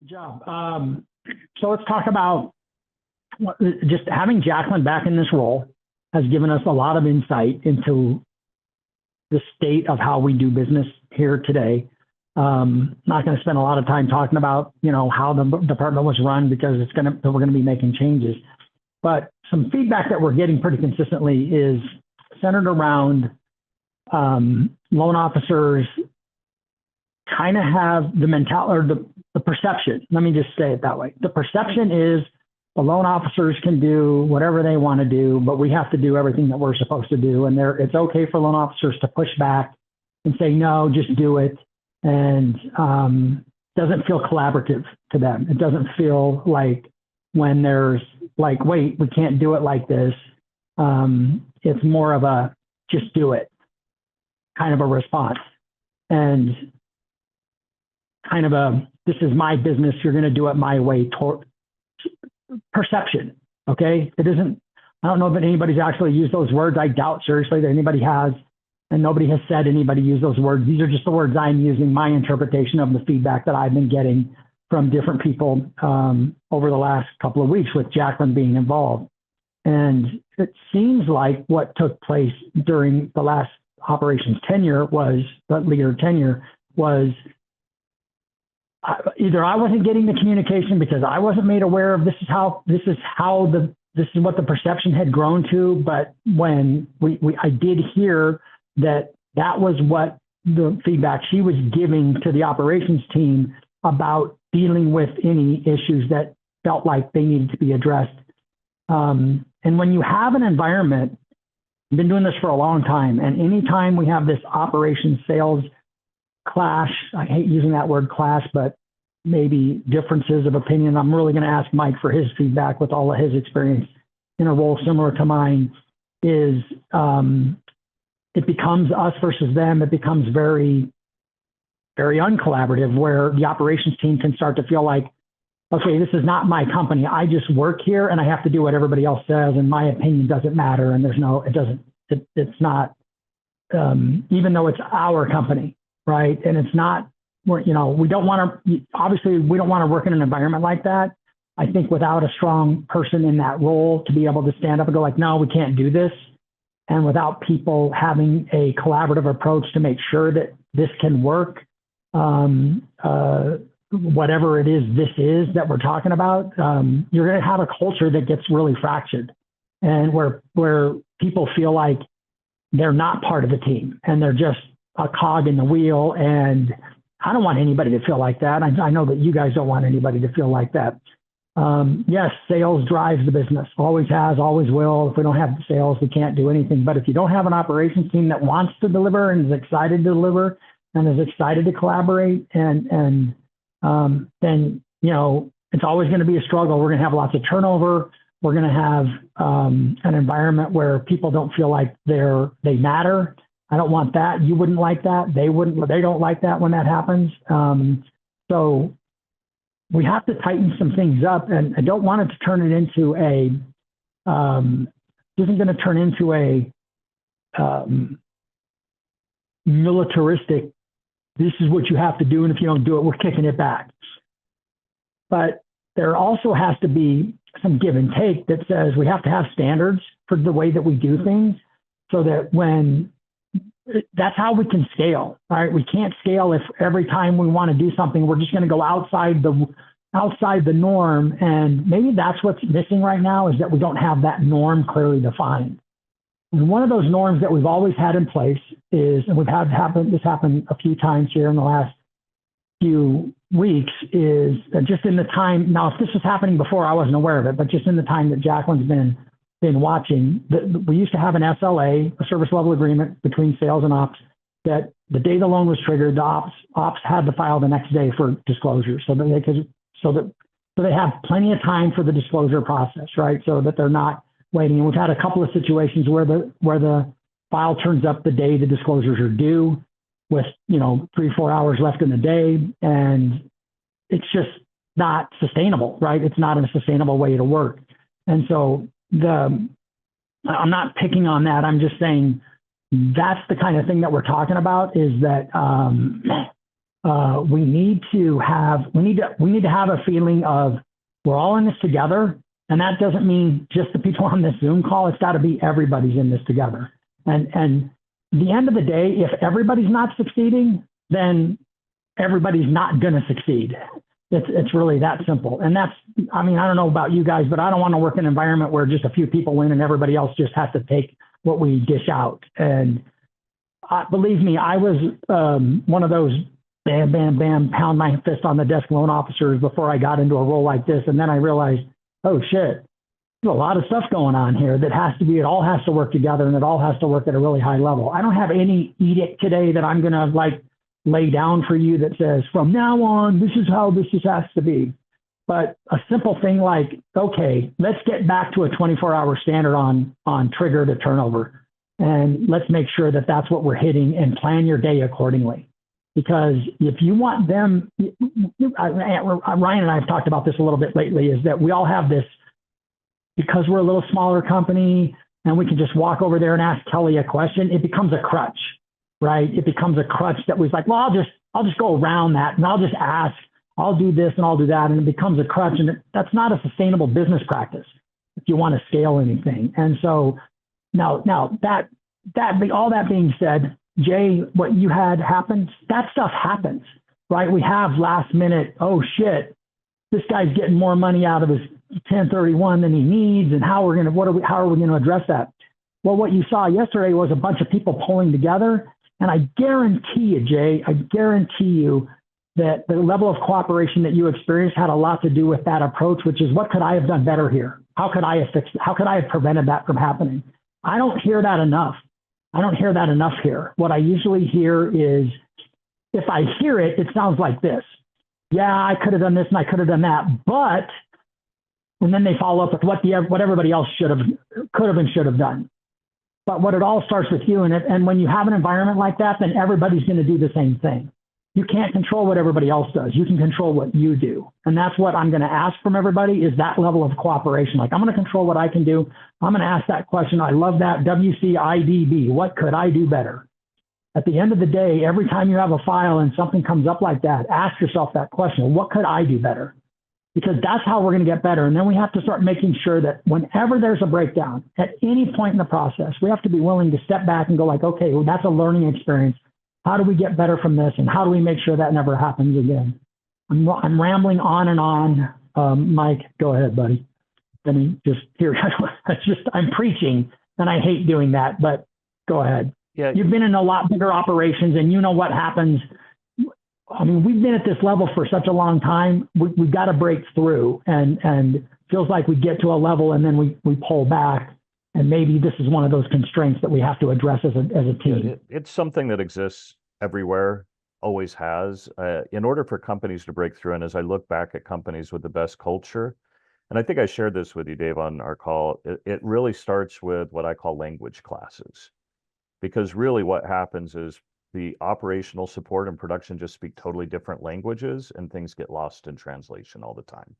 job. So let's talk about just having Jacqueline back in this role has given us a lot of insight into the state of how we do business here today. Not going to spend a lot of time talking about, how the department was run because we're going to be making changes. But some feedback that we're getting pretty consistently is centered around loan officers kind of have the mentality or the perception. Let me just say it that way. The perception is the loan officers can do whatever they want to do, but we have to do everything that we're supposed to do. And it's okay for loan officers to push back and say, no, just do it. And doesn't feel collaborative to them. It doesn't feel like when there's like, wait, we can't do it like this. It's more of a just do it kind of a response. And kind of this is my business, you're going to do it my way perception. Okay. I don't know if anybody's actually used those words. I doubt seriously that anybody has, and nobody has said anybody use those words. These are just the words I'm using, my interpretation of the feedback that I've been getting from different people over the last couple of weeks with Jacqueline being involved. And it seems like what took place during the last operations tenure was either I wasn't getting the communication because I wasn't made aware of this is what the perception had grown to. But when I did hear that was what the feedback she was giving to the operations team about dealing with any issues that felt like they needed to be addressed. And when you have an environment, I've been doing this for a long time, and anytime we have this operations sales clash, I hate using that word clash, but maybe differences of opinion. I'm really going to ask Mike for his feedback with all of his experience in a role similar to mine is it becomes us versus them. It becomes very, very uncollaborative where the operations team can start to feel like, okay, this is not my company. I just work here and I have to do what everybody else says. And my opinion doesn't matter. And it's not, even though it's our company. Right. And it's not, we don't want to, obviously we don't want to work in an environment like that. I think without a strong person in that role to be able to stand up and go like, no, we can't do this. And without people having a collaborative approach to make sure that this can work, whatever it is that we're talking about, you're going to have a culture that gets really fractured and where people feel like they're not part of the team and they're just a cog in the wheel. And I don't want anybody to feel like that. I know that you guys don't want anybody to feel like that. Yes, sales drives the business, always has, always will. If we don't have sales, we can't do anything. But if you don't have an operations team that wants to deliver and is excited to deliver and is excited to collaborate, then, it's always going to be a struggle. We're going to have lots of turnover. We're going to have an environment where people don't feel like they matter. I don't want that. You wouldn't like that. They don't like that when that happens. So we have to tighten some things up, and I don't want it to turn it into isn't going to turn into a militaristic, this is what you have to do. And if you don't do it, we're kicking it back. But there also has to be some give and take that says we have to have standards for the way that we do things so that that's how we can scale, right? We can't scale if every time we want to do something, we're just going to go outside the norm. And maybe that's what's missing right now is that we don't have that norm clearly defined. And one of those norms that we've always had in place is, and this happened a few times here in the last few weeks, is just in the time, now if this was happening before, I wasn't aware of it, but just in the time that Jacqueline's been watching, we used to have an SLA, a service level agreement between sales and ops, that the day the loan was triggered, the ops had to file the next day for disclosure so they have plenty of time for the disclosure process, right? So that they're not waiting. And we've had a couple of situations where the file turns up the day the disclosures are due with, 3-4 hours left in the day. And it's just not sustainable, right? It's not a sustainable way to work. And so I'm not picking on that. I'm just saying that's the kind of thing that we're talking about is that we need to have a feeling of we're all in this together, and that doesn't mean just the people on this Zoom call. It's got to be everybody's in this together. And the end of the day, if everybody's not succeeding, then everybody's not going to succeed. It's really that simple. And that's, I mean, I don't know about you guys, but I don't want to work in an environment where just a few people win and everybody else just has to take what we dish out. And believe me, I was one of those bam, bam, bam, pound my fist on the desk loan officers before I got into a role like this. And then I realized, oh shit, there's a lot of stuff going on here that it all has to work together, and it all has to work at a really high level. I don't have any edict today that I'm going to like lay down for you that says from now on, this is how this just has to be. But a simple thing like, okay, let's get back to a 24-hour standard on trigger to turnover. And let's make sure that that's what we're hitting, and plan your day accordingly. Because if you want them, Ryan and I have talked about this a little bit lately, is that we all have this, because we're a little smaller company and we can just walk over there and ask Kelly a question, it becomes a crutch, right? It becomes a crutch that was like, well, I'll just go around that and I'll just ask, I'll do this and I'll do that. And it becomes a crutch, and that's not a sustainable business practice if you want to scale anything. And so now that all that being said, Jay, what you had happens, that stuff happens, right? We have last minute, oh shit, this guy's getting more money out of his 1031 than he needs, and how are we going to address that? Well, what you saw yesterday was a bunch of people pulling together, and I guarantee you, Jay, I guarantee you that the level of cooperation that you experienced had a lot to do with that approach, which is, what could I have done better here? How could I have fixed it? How could I have prevented that from happening? I don't hear that enough. I don't hear that enough here. What I usually hear is, if I hear it, it sounds like this. Yeah, I could have done this and I could have done that, but, and then they follow up with what everybody else could have and should have done. But what it all starts with you, and when you have an environment like that, then everybody's going to do the same thing. You can't control what everybody else does. You can control what you do. And that's what I'm going to ask from everybody, is that level of cooperation. Like, I'm going to control what I can do. I'm going to ask that question. I love that. WCIDB. What could I do better? At the end of the day, every time you have a file and something comes up like that, ask yourself that question. What could I do better? Because that's how we're going to get better. And then we have to start making sure that whenever there's a breakdown, at any point in the process, we have to be willing to step back and go like, okay, well, that's a learning experience. How do we get better from this? And how do we make sure that never happens again? I'm rambling on and on. Mike, go ahead, buddy. I mean, I'm preaching, and I hate doing that, but go ahead. Yeah. You've been in a lot bigger operations, and you know what happens. I mean, we've been at this level for such a long time. We've got to break through, and feels like we get to a level and then we pull back. And maybe this is one of those constraints that we have to address as a team. It's something that exists everywhere, always has. In order for companies to break through, and as I look back at companies with the best culture, and I think I shared this with you, Dave, on our call, it really starts with what I call language classes. Because really what happens is the operational support and production just speak totally different languages, and things get lost in translation all the time.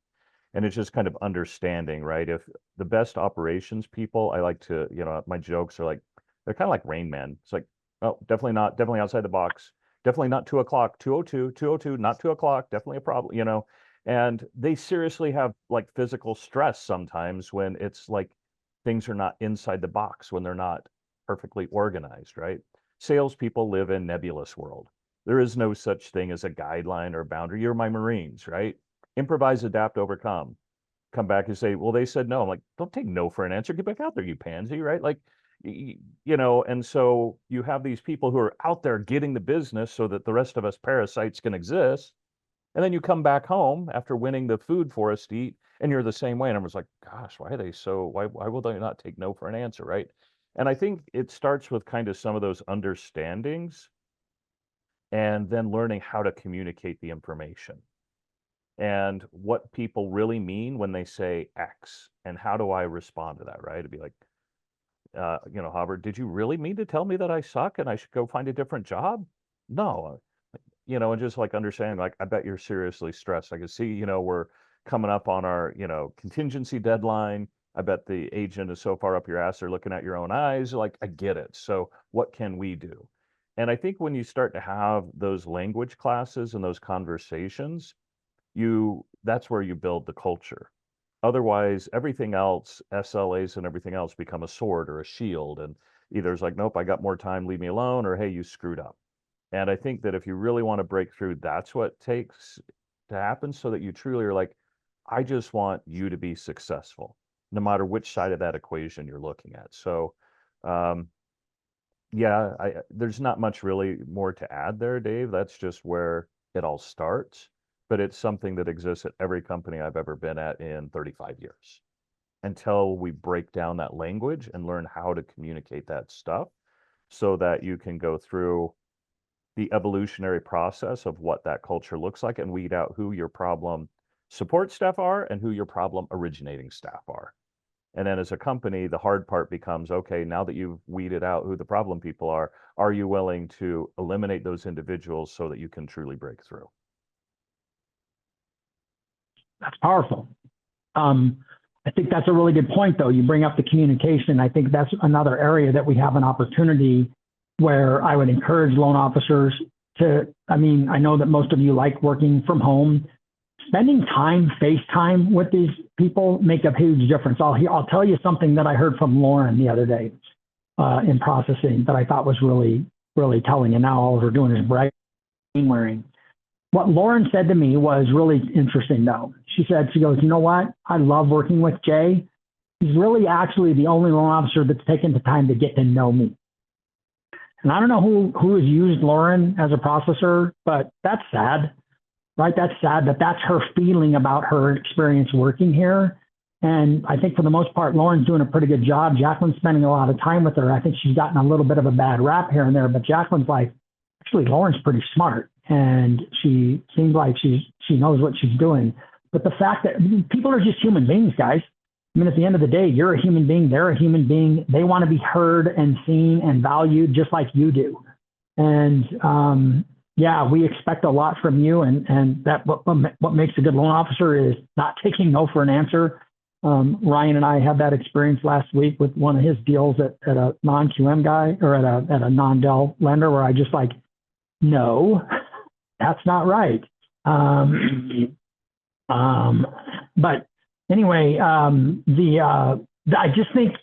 And it's just kind of understanding, right? If the best operations people, I like to, my jokes are like, they're kind of like Rain Man. It's like, oh, definitely outside the box. Definitely not 2:00, 2:02, not 2:00, definitely a problem, and they seriously have like physical stress sometimes when it's like things are not inside the box, when they're not perfectly organized, right? Salespeople live in nebulous world. There is no such thing as a guideline or a boundary. You're my Marines, right? Improvise, adapt, overcome. Come back and say, well, they said no. I'm like, don't take no for an answer. Get back out there, you pansy, right? Like, and so you have these people who are out there getting the business so that the rest of us parasites can exist. And then you come back home after winning the food for us to eat, and you're the same way. And I was like, gosh, why will they not take no for an answer, right? And I think it starts with kind of some of those understandings, and then learning how to communicate the information and what people really mean when they say X, and how do I respond to that, right? It'd be like, Howard, did you really mean to tell me that I suck and I should go find a different job? No, and just like understanding, like, I bet you're seriously stressed. I can see, we're coming up on our, contingency deadline. I bet the agent is so far up your ass, they're looking at your own eyes. Like, I get it. So what can we do? And I think when you start to have those language classes and those conversations, that's where you build the culture. Otherwise, everything else, SLAs and everything else become a sword or a shield. And either it's like, nope, I got more time, leave me alone, or hey, you screwed up. And I think that if you really want to break through, that's what takes to happen so that you truly are like, I just want you to be successful, no matter which side of that equation you're looking at. So, yeah, there's not much really more to add there, Dave. That's just where it all starts. But it's something that exists at every company I've ever been at in 35 years. Until we break down that language and learn how to communicate that stuff so that you can go through the evolutionary process of what that culture looks like and weed out who your problem support staff are and who your problem originating staff are. And then as a company, the hard part becomes, okay, now that you've weeded out who the problem people are you willing to eliminate those individuals so that you can truly break through? That's powerful. I think that's a really good point, though. You bring up the communication. I think that's another area that we have an opportunity where I would encourage loan officers to, I mean, I know that most of you like working from home. Spending time, FaceTime with these people make a huge difference. I'll tell you something that I heard from Lauren the other day in processing that I thought was really, really telling. And now all we're doing is brain wearing. What Lauren said to me was really interesting, though. She goes, you know what? I love working with Jay. He's really actually the only loan officer that's taken the time to get to know me. And I don't know who has used Lauren as a processor, but that's sad, right? That's sad that that's her feeling about her experience working here. And I think for the most part, Lauren's doing a pretty good job. Jacqueline's spending a lot of time with her. I think she's gotten a little bit of a bad rap here and there, but Jacqueline's like, actually, Lauren's pretty smart. And she seems like she knows what she's doing. But the fact that people are just human beings, guys. I mean, at the end of the day, you're a human being, they're a human being. They want to be heard and seen and valued just like you do. And yeah, we expect a lot from you. And that what makes a good loan officer is not taking no for an answer. Ryan and I had that experience last week with one of his deals at a non-QM guy or at a non-Del lender where I just like, no, that's not right. But anyway, I just think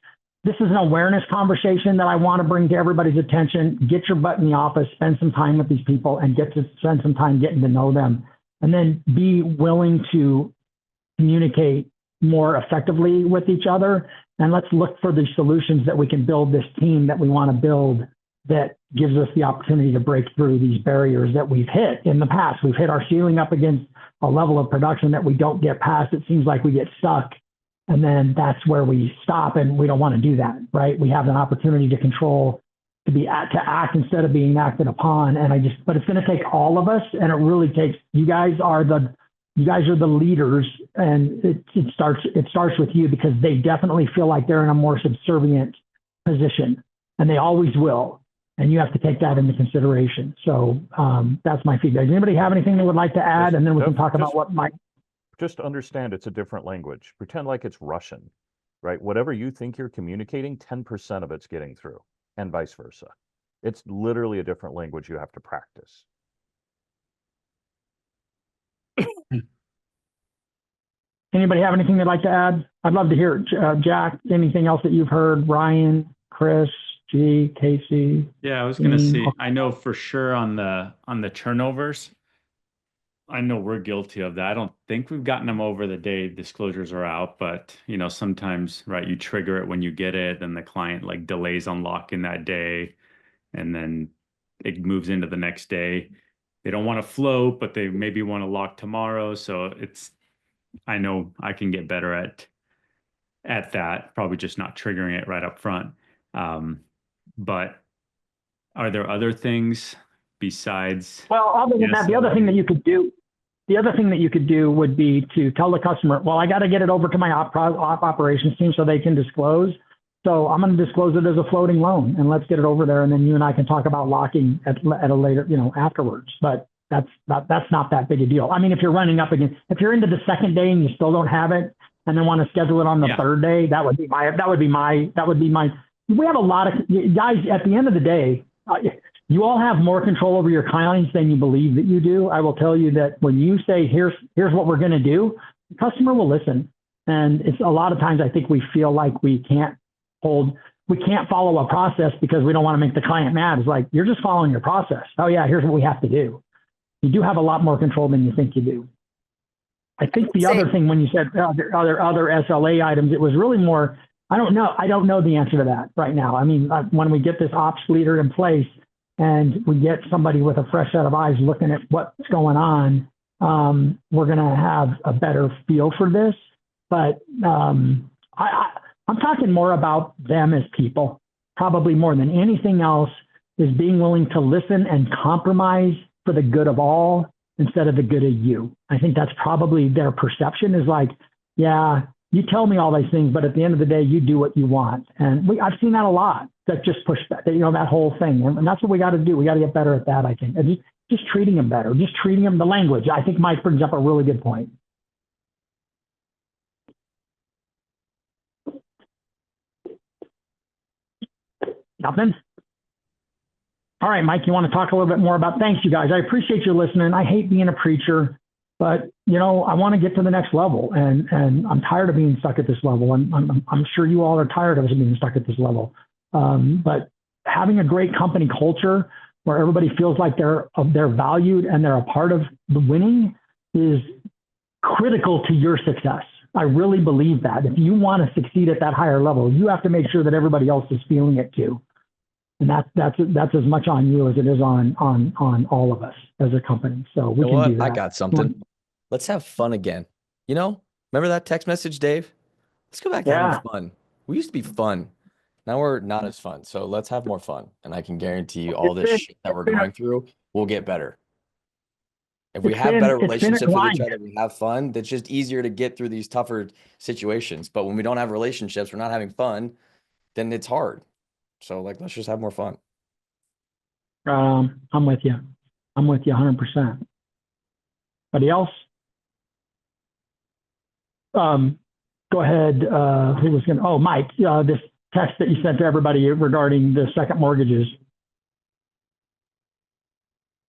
this is an awareness conversation that I want to bring to everybody's attention. Get your butt in the office, spend some time with these people, and get to spend some time getting to know them. And then be willing to communicate more effectively with each other. And let's look for the solutions that we can build this team that we want to build that gives us the opportunity to break through these barriers that we've hit in the past. We've hit our ceiling up against a level of production that we don't get past. It seems like we get stuck, and then that's where we stop, and we don't want to do that, right? We have an opportunity to control, to act instead of being acted upon. But it's going to take all of us, and it really takes, you guys are the leaders, and it starts with you, because they definitely feel like they're in a more subservient position, and they always will. And you have to take that into consideration. So that's my feedback. Does anybody have anything they would like to add? And then we can talk about what might. Just understand it's a different language. Pretend like it's Russian, right? Whatever you think you're communicating, 10% of it's getting through, and vice versa. It's literally a different language you have to practice. Anybody have anything they'd like to add? I'd love to hear it. Jack, anything else that you've heard? Ryan, Chris, G, Casey? Yeah, I was going to say, I know for sure on the turnovers, I know we're guilty of that. I don't think we've gotten them over the day disclosures are out, but sometimes, right, you trigger it when you get it, and the client like delays unlocking that day, and then it moves into the next day. They don't want to float, but they maybe want to lock tomorrow. So I know I can get better at that, probably just not triggering it right up front. But are there other things besides? Well, other than that, the other thing that you could do would be to tell the customer, well, I got to get it over to my operations team so they can disclose. So I'm going to disclose it as a floating loan, and let's get it over there. And then you and I can talk about locking at a later, afterwards. But that's not that big a deal. I mean, if you're running up against, if you're into the second day and you still don't have it, and then want to schedule it on the third day, that would be my. We have a lot of guys at the end of the day. you all have more control over your clients than you believe that you do. I will tell you that when you say, here's what we're going to do, the customer will listen. And it's a lot of times I think we feel like we can't follow a process because we don't want to make the client mad. It's like, you're just following your process. Oh yeah, here's what we have to do. You do have a lot more control than you think you do. I think the other thing when you said other SLA items, it was really more, I don't know the answer to that right now. I mean, when we get this ops leader in place and we get somebody with a fresh set of eyes looking at what's going on, we're going to have a better feel for this. But I'm talking more about them as people, probably more than anything else, is being willing to listen and compromise for the good of all instead of the good of you. I think that's probably their perception is like, yeah, you tell me all these things, but at the end of the day, you do what you want. And I've seen that a lot, that just push back, that whole thing. And that's what we got to do. We got to get better at that, I think. And just treating them better, just treating them the language. I think Mike brings up a really good point. Nothing? All right, Mike, you want to talk a little bit more about, thanks you guys. I appreciate you listening. I hate being a preacher, but I want to get to the next level, and I'm tired of being stuck at this level. I'm sure you all are tired of us being stuck at this level. But having a great company culture where everybody feels like they're valued and they're a part of the winning is critical to your success. I really believe that. If you want to succeed at that higher level, you have to make sure that everybody else is feeling it too. And that's as much on you as it is on all of us as a company. So we can do that. I got something. Let's have fun again. Remember that text message, Dave? Let's go back to having fun. We used to be fun. Now we're not as fun. So let's have more fun. And I can guarantee you all this shit that we're going through will get better. If we have better relationships with each other, we have fun, that's just easier to get through these tougher situations. But when we don't have relationships, we're not having fun, then it's hard. So let's just have more fun. I'm with you. I'm with you 100%. Anybody else? Go ahead. Who was going to, Mike, this text that you sent to everybody regarding the second mortgages.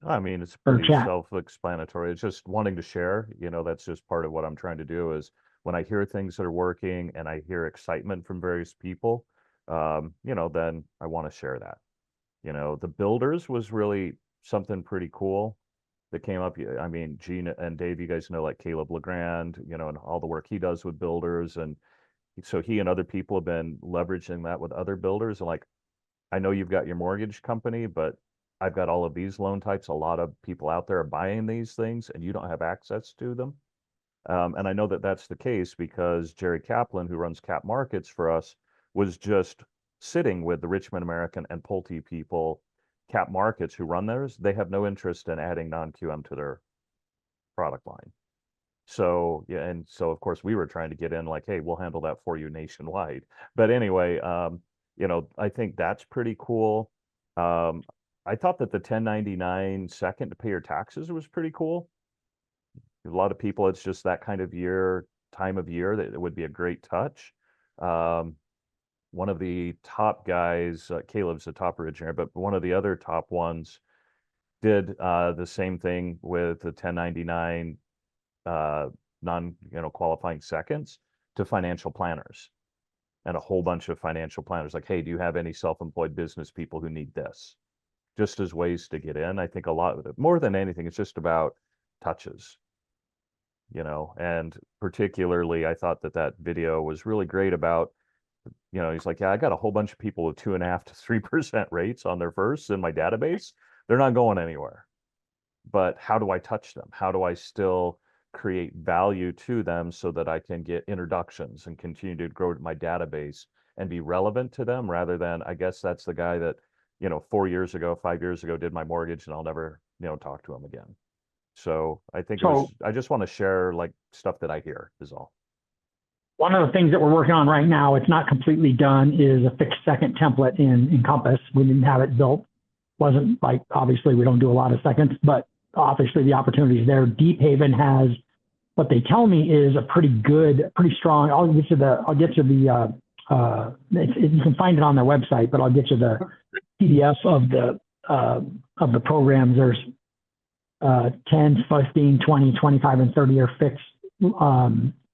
I mean, it's pretty self-explanatory. It's just wanting to share, that's just part of what I'm trying to do is when I hear things that are working and I hear excitement from various people, then I want to share that. The builders was really something pretty cool that came up. I mean, Gene and Dave, you guys know, like Caleb LeGrand, and all the work he does with builders. And so he and other people have been leveraging that with other builders. And I know you've got your mortgage company, but I've got all of these loan types. A lot of people out there are buying these things and you don't have access to them. And I know that that's the case because Jerry Kaplan, who runs Cap Markets for us, was just sitting with the Richmond American and Pulte people, Cap Markets, who run theirs. They have no interest in adding non-QM to their product line. So, yeah, and so of course we were trying to get in hey, we'll handle that for you nationwide. But anyway, I think that's pretty cool. I thought that the 1099 second to pay your taxes was pretty cool. A lot of people, it's just that kind of time of year that it would be a great touch. One of the top guys, Caleb's the top originator, but one of the other top ones did the same thing with the 1099 qualifying seconds to financial planners, and a whole bunch of financial planners hey, do you have any self-employed business people who need this? Just as ways to get in. I think a lot of it, more than anything, it's just about touches, and particularly I thought that video was really great about, he's like, yeah, I got a whole bunch of people with 2.5% to 3% rates on their firsts in my database. They're not going anywhere, but how do I touch them? How do I still create value to them so that I can get introductions and continue to grow my database and be relevant to them, rather than, I guess that's the guy that 4 years ago, 5 years ago did my mortgage and I'll never, talk to him again. So I think I just want to share stuff that I hear is all. One of the things that we're working on right now, it's not completely done, is a fixed second template in Encompass. We didn't have it built. Wasn't obviously we don't do a lot of seconds, but obviously the opportunity is there. Deep Haven has, what they tell me is a pretty strong, I'll get you the you can find it on their website, but I'll get you the PDF of of the programs, there's 10, 15, 20, 25, and 30-year fixed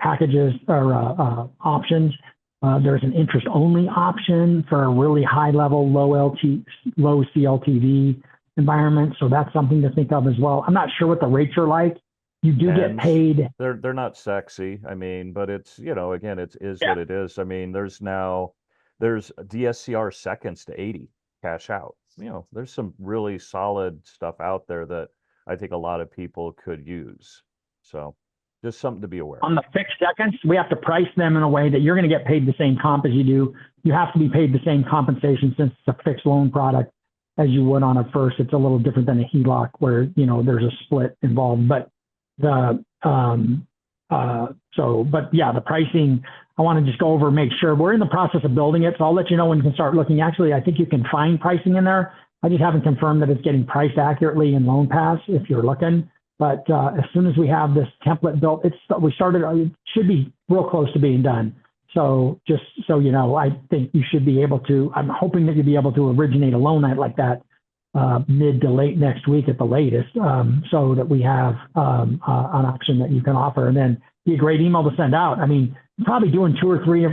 packages or options. There's an interest-only option for a really high-level, low CLTV environment. So that's something to think of as well. I'm not sure what the rates are like. You do get And paid. they're not sexy. I mean, but it's, you know, again, it is what it is. I mean, there's DSCR seconds to 80 cash out. You know, there's some really solid stuff out there that I think a lot of people could use. So just something to be aware On of. the fixed seconds, we have to price them in a way that you're going to get paid the same comp as you do. You have to be paid the same compensation since it's a fixed loan product as you would on a first. It's a little different than a HELOC where, you know, there's a split involved. But the the pricing, I want to just go over, make sure we're in the process of building it. So I'll let you know when you can start looking. Actually, I think you can find pricing in there. I just haven't confirmed that it's getting priced accurately in LoanPass if you're looking. But as soon as we have this template built, it should be real close to being done. So just so you know, I think you should be able to, I'm hoping that you'll be able to originate a loan like that mid to late next week at the latest, so that we have an option that you can offer, and then be a great email to send out. I mean, probably doing 2 or 3 of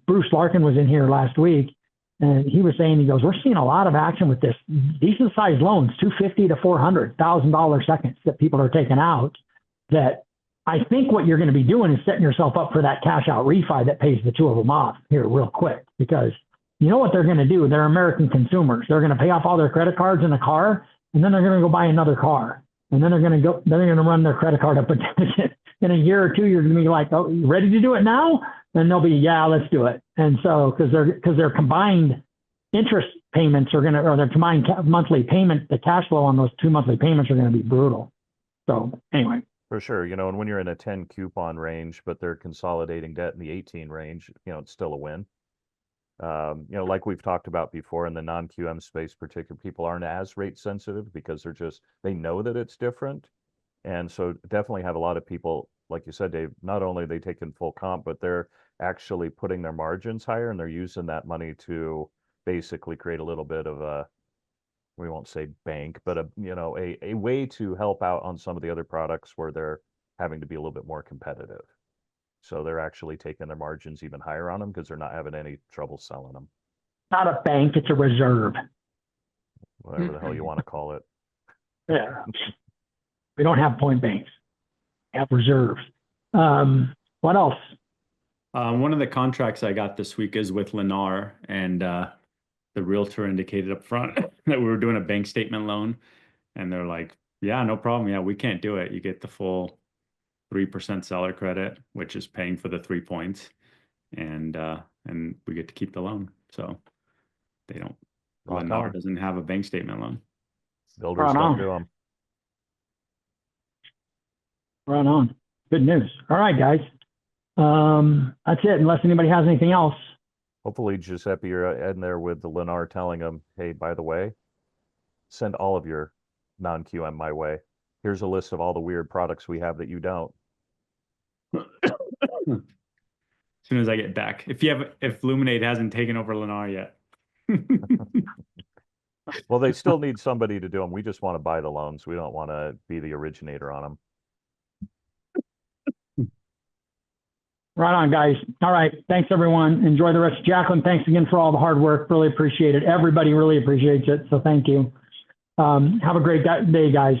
Bruce Larkin was in here last week, and he was saying, he goes, we're seeing a lot of action with this decent sized loans, $250,000 to $400,000 seconds that people are taking out. That I think what you're going to be doing is setting yourself up for that cash out refi that pays the 2 of them off here real quick, because you know what they're going to do? They're American consumers. They're going to pay off all their credit cards in a car, and then they're going to go buy another car. And then they're going to run their credit card up in a year or 2. You're going to be like, oh, you ready to do it now? And they'll be, yeah, let's do it. And so, because their combined interest payments are or their combined monthly payment, the cash flow on those 2 monthly payments are going to be brutal. So anyway. For sure. You know, and when you're in a 10 coupon range, but they're consolidating debt in the 18 range, you know, it's still a win. You know, like we've talked about before in the non-QM space, particular people aren't as rate sensitive because they know that it's different. And so definitely have a lot of people, like you said, Dave, not only are they taking full comp, but they're actually putting their margins higher, and they're using that money to basically create a little bit of a, we won't say bank, but a way to help out on some of the other products where they're having to be a little bit more competitive. So they're actually taking their margins even higher on them because they're not having any trouble selling them. Not a bank, it's a reserve. Whatever the hell you want to call it. Yeah. We don't have point banks. We have reserves. What else? One of the contracts I got this week is with Lennar, and the realtor indicated up front that we were doing a bank statement loan, and they're like, yeah, no problem. Yeah, we can't do it. You get the full 3% seller credit, which is paying for the 3 points, and we get to keep the loan. So they don't. Lennar doesn't have a bank statement loan. Builders don't do them. Right on. Good news. All right, guys. That's it. Unless anybody has anything else. Hopefully, Giuseppe, you're in there with the Lennar telling them, hey, by the way, send all of your non-QM my way. Here's a list of all the weird products we have that you don't. As soon as I get back, if Luminate hasn't taken over Lennar yet. Well, they still need somebody to do them. We just want to buy the loans. We don't want to be the originator on them. Right on, guys. All right. Thanks, everyone. Enjoy the rest. Jacqueline, thanks again for all the hard work. Really appreciate it. Everybody really appreciates it. So thank you. Have a great day, guys.